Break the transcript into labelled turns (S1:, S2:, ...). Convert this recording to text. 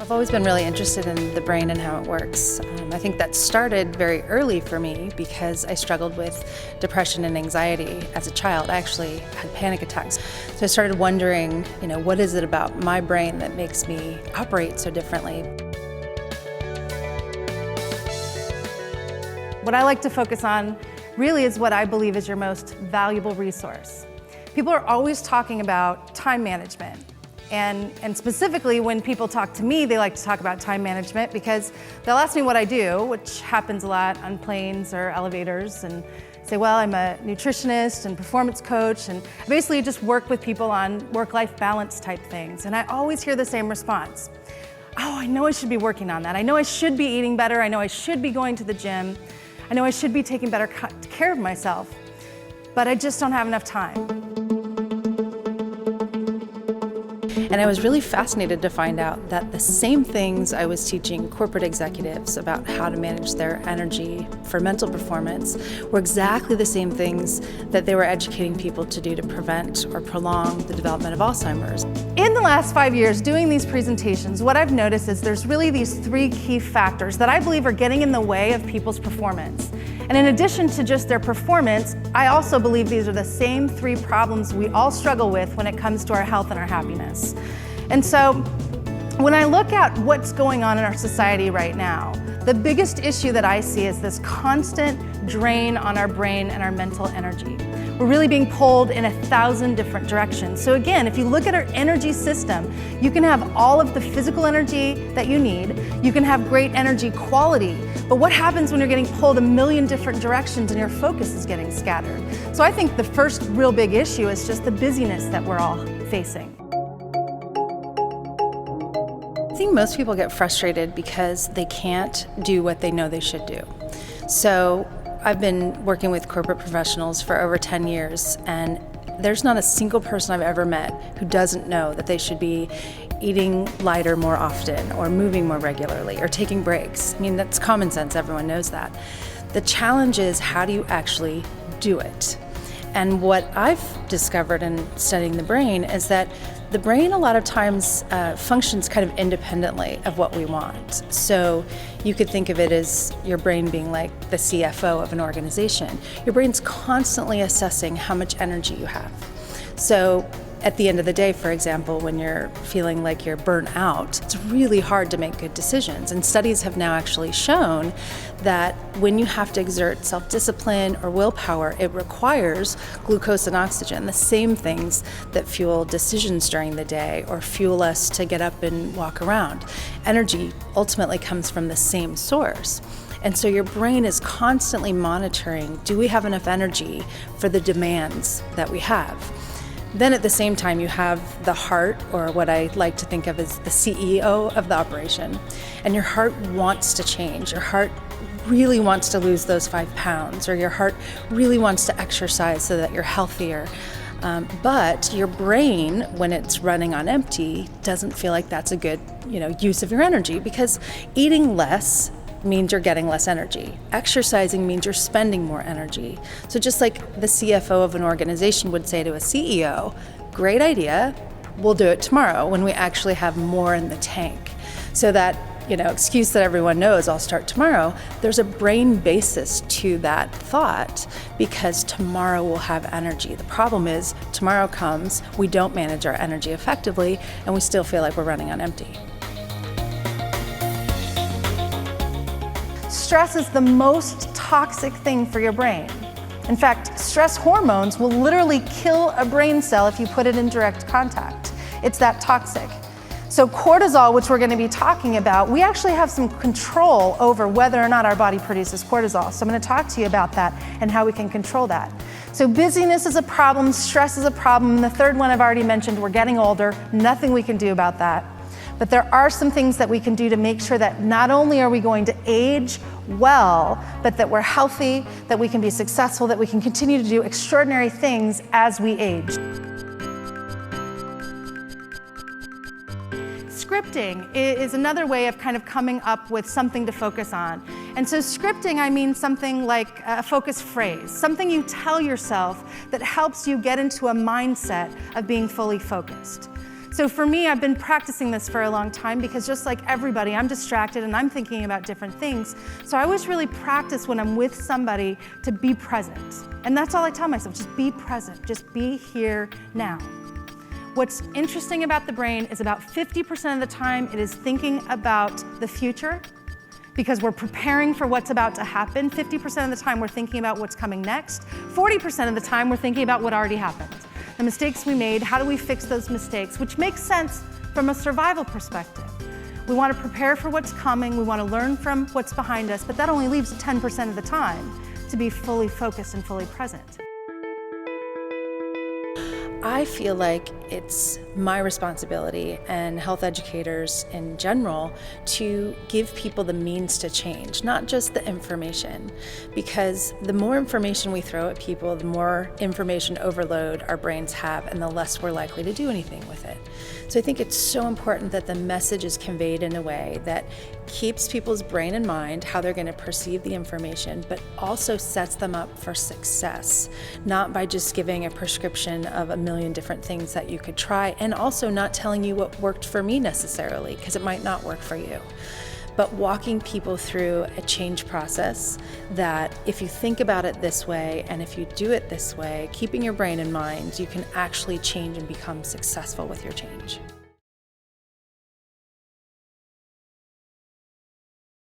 S1: I've always been really interested in the brain and how it works. I think that started very early for me because I struggled with depression and anxiety as a child. I actually had panic attacks. So I started wondering, what is it about my brain that makes me operate so differently?
S2: What I like to focus on really is what I believe is your most valuable resource. People are always talking about time management. And specifically when people talk to me, they like to talk about time management because they'll ask me what I do, which happens a lot on planes or elevators, and say, well, I'm a nutritionist and performance coach, and I basically just work with people on work-life balance type things. And I always hear the same response. Oh, I know I should be working on that. I know I should be eating better. I know I should be going to the gym. I know I should be taking better care of myself, but I just don't have enough time.
S1: And I was really fascinated to find out that the same things I was teaching corporate executives about how to manage their energy for mental performance were exactly the same things that they were educating people to do to prevent or prolong the development of Alzheimer's.
S2: In the last 5 years doing these presentations, what I've noticed is there's really these three key factors that I believe are getting in the way of people's performance. And in addition to just their performance, I also believe these are the same three problems we all struggle with when it comes to our health and our happiness. And so when I look at what's going on in our society right now, the biggest issue that I see is this constant drain on our brain and our mental energy. We're really being pulled in 1,000 different directions. So again, if you look at our energy system, you can have all of the physical energy that you need. You can have great energy quality. But what happens when you're getting pulled a million different directions and your focus is getting scattered? So I think the first real big issue is just the busyness that we're all facing.
S1: I think most people get frustrated because they can't do what they know they should do. So I've been working with corporate professionals for over 10 years, and there's not a single person I've ever met who doesn't know that they should be eating lighter more often, or moving more regularly, or taking breaks. I mean, that's common sense, everyone knows that. The challenge is, how do you actually do it? And what I've discovered in studying the brain is that the brain a lot of times functions kind of independently of what we want. So you could think of it as your brain being like the CFO of an organization. Your brain's constantly assessing how much energy you have. So at the end of the day, for example, when you're feeling like you're burnt out, it's really hard to make good decisions. And studies have now actually shown that when you have to exert self-discipline or willpower, it requires glucose and oxygen, the same things that fuel decisions during the day or fuel us to get up and walk around. Energy ultimately comes from the same source. And so your brain is constantly monitoring, do we have enough energy for the demands that we have? Then at the same time, you have the heart, or what I like to think of as the CEO of the operation. And your heart wants to change. Your heart really wants to lose those 5 pounds, or your heart really wants to exercise so that you're healthier. But your brain, when it's running on empty, doesn't feel like that's a good, use of your energy, because eating less means you're getting less energy. Exercising means you're spending more energy. So just like the CFO of an organization would say to a CEO, great idea, we'll do it tomorrow, when we actually have more in the tank. So that, excuse that everyone knows, I'll start tomorrow, there's a brain basis to that thought, because tomorrow we'll have energy. The problem is tomorrow comes, we don't manage our energy effectively, and we still feel like we're running on empty.
S2: Stress is the most toxic thing for your brain. In fact, stress hormones will literally kill a brain cell if you put it in direct contact. It's that toxic. So cortisol, which we're going to be talking about, we actually have some control over whether or not our body produces cortisol. So I'm going to talk to you about that and how we can control that. So busyness is a problem, stress is a problem. The third one I've already mentioned, we're getting older, nothing we can do about that. But there are some things that we can do to make sure that not only are we going to age well, but that we're healthy, that we can be successful, that we can continue to do extraordinary things as we age. Scripting is another way of kind of coming up with something to focus on. And so scripting, I mean something like a focus phrase, something you tell yourself that helps you get into a mindset of being fully focused. So for me, I've been practicing this for a long time because just like everybody, I'm distracted and I'm thinking about different things. So I always really practice when I'm with somebody to be present. And that's all I tell myself, just be present, just be here now. What's interesting about the brain is about 50% of the time it is thinking about the future because we're preparing for what's about to happen. 50% of the time we're thinking about what's coming next. 40% of the time we're thinking about what already happened. The mistakes we made, how do we fix those mistakes, which makes sense from a survival perspective. We want to prepare for what's coming, we want to learn from what's behind us, but that only leaves 10% of the time to be fully focused and fully present.
S1: I feel like it's my responsibility and health educators in general to give people the means to change, not just the information. Because the more information we throw at people, the more information overload our brains have and the less we're likely to do anything with it. So I think it's so important that the message is conveyed in a way that keeps people's brain and mind, how they're going to perceive the information, but also sets them up for success, not by just giving a prescription of a million different things that you could try, and also not telling you what worked for me necessarily, because it might not work for you. But walking people through a change process that if you think about it this way and if you do it this way, keeping your brain in mind, you can actually change and become successful with your change.